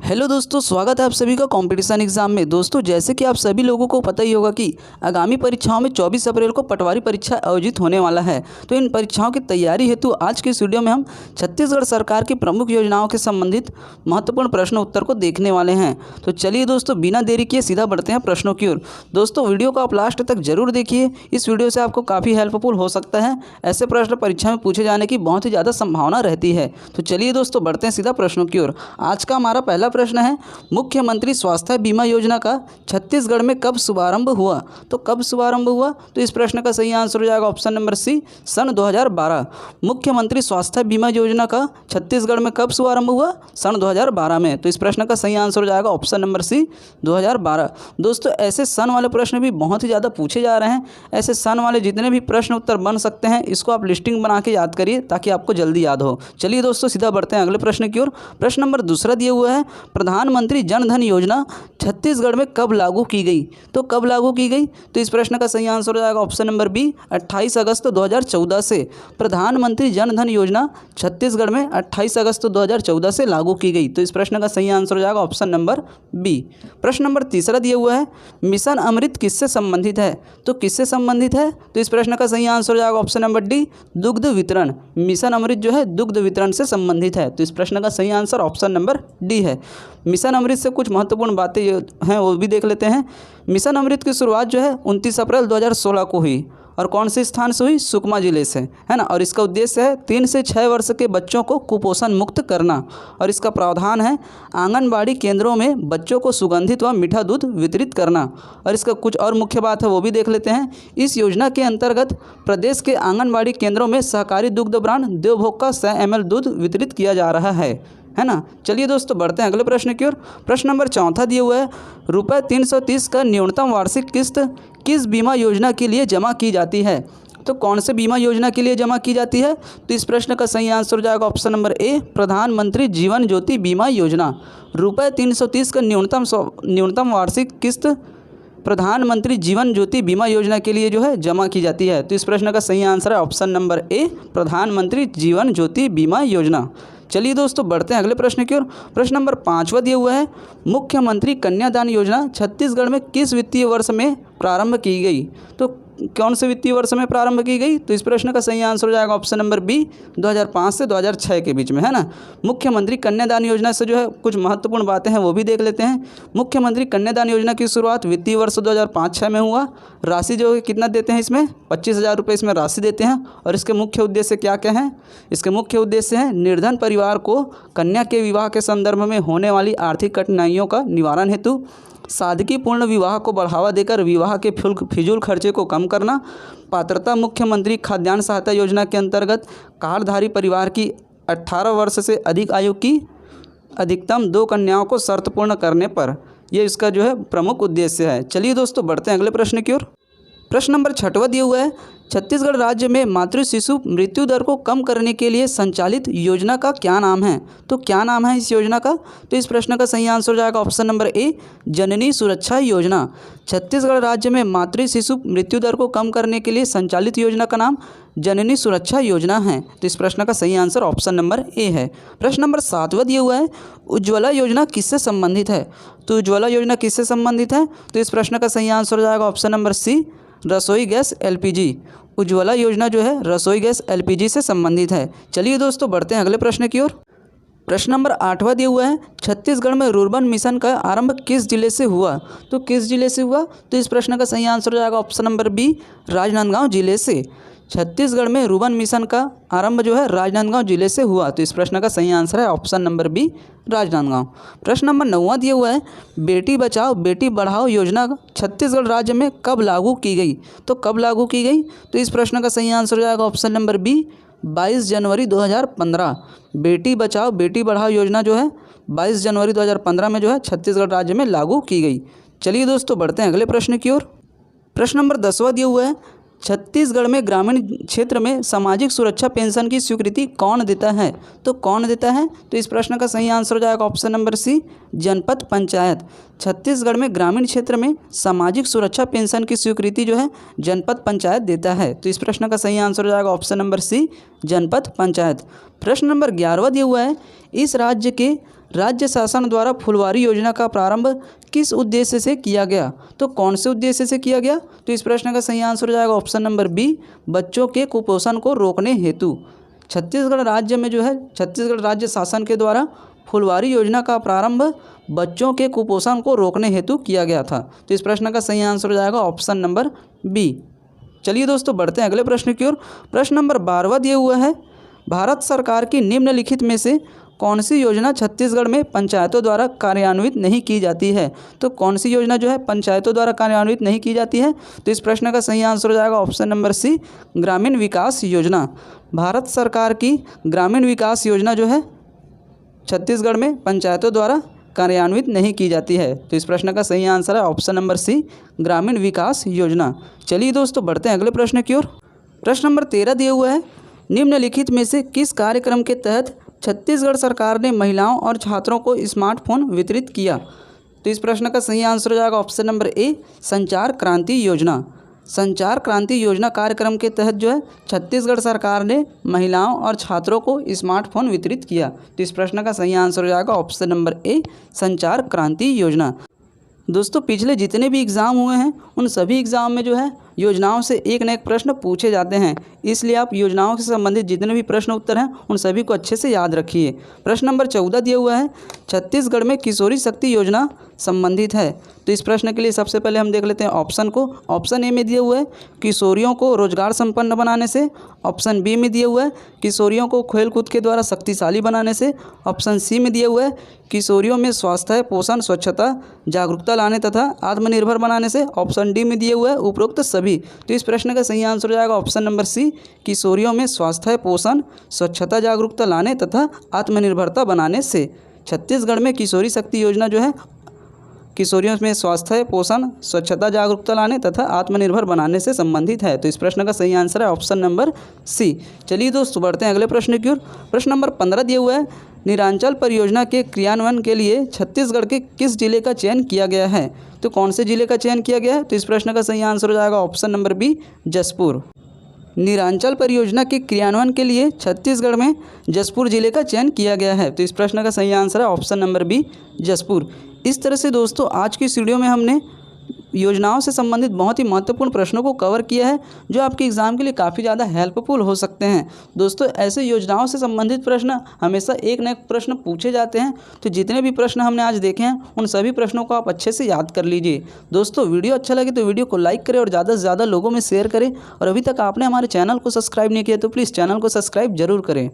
Hello दोस्तों, स्वागत है आप सभी का कंपटीशन एग्जाम में। दोस्तों, जैसे कि आप सभी लोगों को पता ही होगा कि आगामी परीक्षाओं में 24 अप्रैल को पटवारी परीक्षा आयोजित होने वाला है। तो इन परीक्षाओं की तैयारी हेतु आज के इस वीडियो में हम छत्तीसगढ़ सरकार की प्रमुख योजनाओं के संबंधित महत्वपूर्ण प्रश्न उत्तर को देखने वाले हैं। तो चलिए दोस्तों, बिना देरी किए सीधा बढ़ते हैं प्रश्नों की ओर। दोस्तों, वीडियो को आप लास्ट तक जरूर देखिए। इस वीडियो से आपको काफ़ी हेल्पफुल हो सकता है। ऐसे प्रश्न परीक्षा में पूछे जाने की बहुत ही ज़्यादा संभावना रहती है। तो चलिए दोस्तों, बढ़ते हैं सीधा प्रश्नों की ओर। आज का हमारा पहला प्रश्न है, मुख्यमंत्री स्वास्थ्य बीमा योजना का छत्तीसगढ़ में कब शुभारंभ हुआ? तो कब शुभारंभ हुआ? तो इस प्रश्न का सही आंसर हो जाएगा ऑप्शन नंबर सी, सन 2012। मुख्यमंत्री स्वास्थ्य बीमा योजना का छत्तीसगढ़ में कब शुभारंभ हुआ? सन 2012 में। तो इस प्रश्न का सही आंसर हो जाएगा ऑप्शन नंबर सी, 2012। दोस्तों, ऐसे सन वाले प्रश्न भी बहुत ही ज़्यादा पूछे जा रहे हैं। ऐसे सन वाले जितने भी प्रश्न उत्तर बन सकते हैं, इसको आप लिस्टिंग बना के याद करिए ताकि आपको जल्दी याद हो। चलिए दोस्तों, सीधा बढ़ते हैं अगले प्रश्न की ओर। प्रश्न नंबर दूसरा दिया हुआ है, प्रधानमंत्री जन धन योजना छत्तीसगढ़ में कब लागू की गई? तो कब लागू की गई? तो इस प्रश्न का सही आंसर हो जाएगा ऑप्शन नंबर बी, 28 अगस्त 2014 से। प्रधानमंत्री जन धन योजना छत्तीसगढ़ में 28 अगस्त 2014 से लागू की गई। तो इस प्रश्न का सही आंसर हो जाएगा ऑप्शन नंबर बी। प्रश्न नंबर तीसरा दिया हुआ है, मिशन अमृत किससे संबंधित है? तो किससे संबंधित है? तो इस प्रश्न का सही आंसर हो जाएगा ऑप्शन नंबर डी, दुग्ध वितरण। मिशन अमृत जो है दुग्ध वितरण से संबंधित है। तो इस प्रश्न का सही आंसर ऑप्शन नंबर डी है। मिशन अमृत से कुछ महत्वपूर्ण बातें हैं वो भी देख लेते हैं। मिशन अमृत की शुरुआत जो है 29 अप्रैल 2016 को हुई और कौन से स्थान से हुई? सुकमा जिले से, है ना। और इसका उद्देश्य है 3 से 6 वर्ष के बच्चों को कुपोषण मुक्त करना। और इसका प्रावधान है आंगनबाड़ी केंद्रों में बच्चों को सुगंधित व मीठा दूध वितरित करना। और इसका कुछ और मुख्य बात है वो भी देख लेते हैं। इस योजना के अंतर्गत प्रदेश के आंगनबाड़ी केंद्रों में सहकारी दुग्ध ब्रांड देवभोग का 100 ml दूध वितरित किया जा रहा है ना। चलिए दोस्तों, बढ़ते हैं अगले प्रश्न की ओर। प्रश्न नंबर चौथा दिया हुआ है, रुपये 330 का न्यूनतम वार्षिक किस्त किस बीमा योजना के लिए जमा की जाती है? तो कौन से बीमा योजना के लिए जमा की जाती है? तो इस प्रश्न का सही आंसर हो जाएगा ऑप्शन नंबर ए, प्रधानमंत्री जीवन ज्योति बीमा योजना। रुपये 330 का न्यूनतम वार्षिक किस्त प्रधानमंत्री जीवन ज्योति बीमा योजना के लिए जो है जमा की जाती है। तो इस प्रश्न का सही आंसर है ऑप्शन नंबर ए, प्रधानमंत्री जीवन ज्योति बीमा योजना। चलिए दोस्तों, बढ़ते हैं अगले प्रश्न की ओर। प्रश्न नंबर 5वां दिया हुआ है, मुख्यमंत्री कन्यादान योजना छत्तीसगढ़ में किस वित्तीय वर्ष में प्रारंभ की गई? तो कौन से वित्तीय वर्ष में प्रारंभ की गई? तो इस प्रश्न का सही आंसर हो जाएगा ऑप्शन नंबर बी, 2005 से 2006 के बीच में, है ना। मुख्यमंत्री कन्यादान योजना से जो है कुछ महत्वपूर्ण बातें हैं वो भी देख लेते हैं। मुख्यमंत्री कन्यादान योजना की शुरुआत वित्तीय वर्ष 2005-06 में हुआ। राशि जो है कितना देते हैं इसमें? 25,000 रुपये इसमें राशि देते हैं। और इसके मुख्य उद्देश्य क्या क्या हैं? इसके मुख्य उद्देश्य हैं निर्धन परिवार को कन्या के विवाह के संदर्भ में होने वाली आर्थिक कठिनाइयों का निवारण हेतु, सादगीपूर्ण विवाह को बढ़ावा देकर विवाह के फिजूल खर्चे को कम करना, पात्रता मुख्यमंत्री खाद्यान्न सहायता योजना के अंतर्गत कार्डधारी परिवार की 18 वर्ष से अधिक आयु की अधिकतम 2 कन्याओं को शर्त पूर्ण करने पर, ये इसका जो है प्रमुख उद्देश्य है। चलिए दोस्तों, बढ़ते हैं अगले प्रश्न की ओर। प्रश्न नंबर 6वां दिया हुआ है, छत्तीसगढ़ राज्य में मातृ शिशु मृत्यु दर को कम करने के लिए संचालित योजना का क्या नाम है? तो क्या नाम है इस योजना का? तो इस प्रश्न का सही आंसर हो जाएगा ऑप्शन नंबर ए, जननी सुरक्षा योजना। छत्तीसगढ़ राज्य में मातृ शिशु मृत्यु दर को कम करने के लिए संचालित योजना का नाम जननी सुरक्षा योजना है। तो इस प्रश्न का सही आंसर ऑप्शन नंबर ए है। प्रश्न नंबर 7वां दिया हुआ है, उज्ज्वला योजना किससे संबंधित है? तो उज्ज्वला योजना किससे संबंधित है? तो इस प्रश्न का सही आंसर हो जाएगा ऑप्शन नंबर सी, रसोई गैस एलपीजी। उज्ज्वला योजना जो है रसोई गैस एलपीजी से संबंधित है। चलिए दोस्तों, बढ़ते हैं अगले प्रश्न की ओर। प्रश्न नंबर 8वां दिया हुआ है, छत्तीसगढ़ में रुर्बन मिशन का आरंभ किस जिले से हुआ? तो किस जिले से हुआ? तो इस प्रश्न का सही आंसर हो जाएगा ऑप्शन नंबर बी, राजनांदगांव जिले से। छत्तीसगढ़ में रुर्बन मिशन का आरंभ जो है राजनांदगांव जिले से हुआ। तो इस प्रश्न का सही आंसर है ऑप्शन नंबर बी, राजनांदगांव। प्रश्न नंबर 9वां दिया हुआ है, बेटी बचाओ बेटी बढ़ाओ योजना छत्तीसगढ़ राज्य में कब लागू की गई? तो कब लागू की गई? तो इस प्रश्न का सही आंसर हो जाएगा ऑप्शन नंबर बी, 22 जनवरी 2015। बेटी बचाओ बेटी बढ़ाओ योजना जो है 22 जनवरी 2015 में जो है छत्तीसगढ़ राज्य में लागू की गई। चलिए दोस्तों, बढ़ते हैं अगले प्रश्न की ओर। प्रश्न नंबर 10वां दिया हुआ है, छत्तीसगढ़ में ग्रामीण क्षेत्र में सामाजिक सुरक्षा पेंशन की स्वीकृति कौन देता है? तो कौन देता है? तो इस प्रश्न का सही आंसर हो जाएगा ऑप्शन नंबर सी, जनपद पंचायत। छत्तीसगढ़ में ग्रामीण क्षेत्र में सामाजिक सुरक्षा पेंशन की स्वीकृति जो है जनपद पंचायत देता है। तो इस प्रश्न का सही आंसर हो जाएगा ऑप्शन नंबर सी, जनपद पंचायत। प्रश्न नंबर 11वां दिया हुआ है, इस राज्य के राज्य शासन द्वारा फुलवारी योजना का प्रारंभ किस उद्देश्य से किया गया? तो कौन से उद्देश्य से किया गया? तो इस प्रश्न का सही आंसर हो जाएगा ऑप्शन नंबर बी, बच्चों के कुपोषण को रोकने हेतु। छत्तीसगढ़ राज्य में जो है छत्तीसगढ़ राज्य शासन के द्वारा फुलवारी योजना का प्रारंभ बच्चों के कुपोषण को रोकने हेतु किया गया था। तो इस प्रश्न का सही आंसर हो जाएगा ऑप्शन नंबर बी। चलिए दोस्तों बढ़ते हैं अगले प्रश्न की ओर। प्रश्न नंबर 12 दिया हुआ है, भारत सरकार की निम्नलिखित में से कौन सी योजना छत्तीसगढ़ में पंचायतों द्वारा कार्यान्वित नहीं की जाती है? तो कौन सी योजना जो है पंचायतों द्वारा कार्यान्वित नहीं की जाती है? तो इस प्रश्न का सही आंसर हो जाएगा ऑप्शन नंबर सी, ग्रामीण विकास योजना। भारत सरकार की ग्रामीण विकास योजना जो है छत्तीसगढ़ में पंचायतों द्वारा कार्यान्वित नहीं की जाती है। तो इस प्रश्न का सही आंसर है ऑप्शन नंबर सी, ग्रामीण विकास योजना। चलिए दोस्तों बढ़ते हैं अगले प्रश्न की ओर। प्रश्न नंबर 13 दिया हुआ है, निम्नलिखित में से किस कार्यक्रम के तहत छत्तीसगढ़ सरकार ने महिलाओं और छात्रों को स्मार्टफोन वितरित किया? तो इस प्रश्न का सही आंसर हो जाएगा ऑप्शन नंबर ए, संचार क्रांति योजना। संचार क्रांति योजना कार्यक्रम के तहत जो है छत्तीसगढ़ सरकार ने महिलाओं और छात्रों को स्मार्टफोन वितरित किया। तो इस प्रश्न का सही आंसर हो जाएगा ऑप्शन नंबर ए, संचार क्रांति योजना। दोस्तों पिछले जितने भी एग्ज़ाम हुए हैं उन सभी एग्ज़ाम में जो है योजनाओं से एक न एक प्रश्न पूछे जाते हैं, इसलिए आप योजनाओं से संबंधित जितने भी प्रश्न उत्तर हैं उन सभी को अच्छे से याद रखिए। प्रश्न नंबर 14 दिया हुआ है, छत्तीसगढ़ में किशोरी शक्ति योजना संबंधित है। तो इस प्रश्न के लिए सबसे पहले हम देख लेते हैं ऑप्शन को। ऑप्शन ए में दिया हुआ है किशोरियों को रोजगार संपन्न बनाने से। ऑप्शन बी में दिया हुआ है किशोरियों को खेल कूद के द्वारा शक्तिशाली बनाने से। ऑप्शन सी में दिया हुआ है किशोरियों में स्वास्थ्य, पोषण, स्वच्छता, जागरूकता लाने तथा आत्मनिर्भर बनाने से। ऑप्शन डी में दिया हुआ है उपरोक्त सभी। तो इस प्रश्न का सही आंसर हो जाएगा ऑप्शन नंबर सी, किशोरियों में स्वास्थ्य, पोषण, स्वच्छता, जागरूकता लाने तथा आत्मनिर्भरता बनाने से। छत्तीसगढ़ में किशोरी शक्ति योजना जो है किशोरियों में स्वास्थ्य, पोषण, स्वच्छता, जागरूकता लाने तथा आत्मनिर्भर बनाने से संबंधित है। तो इस प्रश्न का सही आंसर है ऑप्शन नंबर सी। चलिए दोस्तों बढ़ते हैं अगले प्रश्न की ओर। प्रश्न नंबर 15 दिया हुआ है, निरांचल परियोजना के क्रियान्वयन के लिए छत्तीसगढ़ के किस जिले का चयन किया गया है? तो कौन से जिले का चयन किया गया है? तो इस प्रश्न का सही आंसर हो जाएगा ऑप्शन नंबर बी, जशपुर। निरांचल परियोजना के क्रियान्वयन के लिए छत्तीसगढ़ में जशपुर जिले का चयन किया गया है। तो इस प्रश्न का सही आंसर है ऑप्शन नंबर बी, जशपुर। इस तरह से दोस्तों आज की इस वीडियो में हमने योजनाओं से संबंधित बहुत ही महत्वपूर्ण प्रश्नों को कवर किया है, जो आपके एग्ज़ाम के लिए काफ़ी ज़्यादा हेल्पफुल हो सकते हैं। दोस्तों ऐसे योजनाओं से संबंधित प्रश्न हमेशा एक न एक प्रश्न पूछे जाते हैं, तो जितने भी प्रश्न हमने आज देखे हैं उन सभी प्रश्नों को आप अच्छे से याद कर लीजिए। दोस्तों वीडियो अच्छा लगे तो वीडियो को लाइक करें और ज़्यादा से ज़्यादा लोगों में शेयर करें। और अभी तक आपने हमारे चैनल को सब्सक्राइब नहीं किया तो प्लीज़ चैनल को सब्सक्राइब जरूर करें।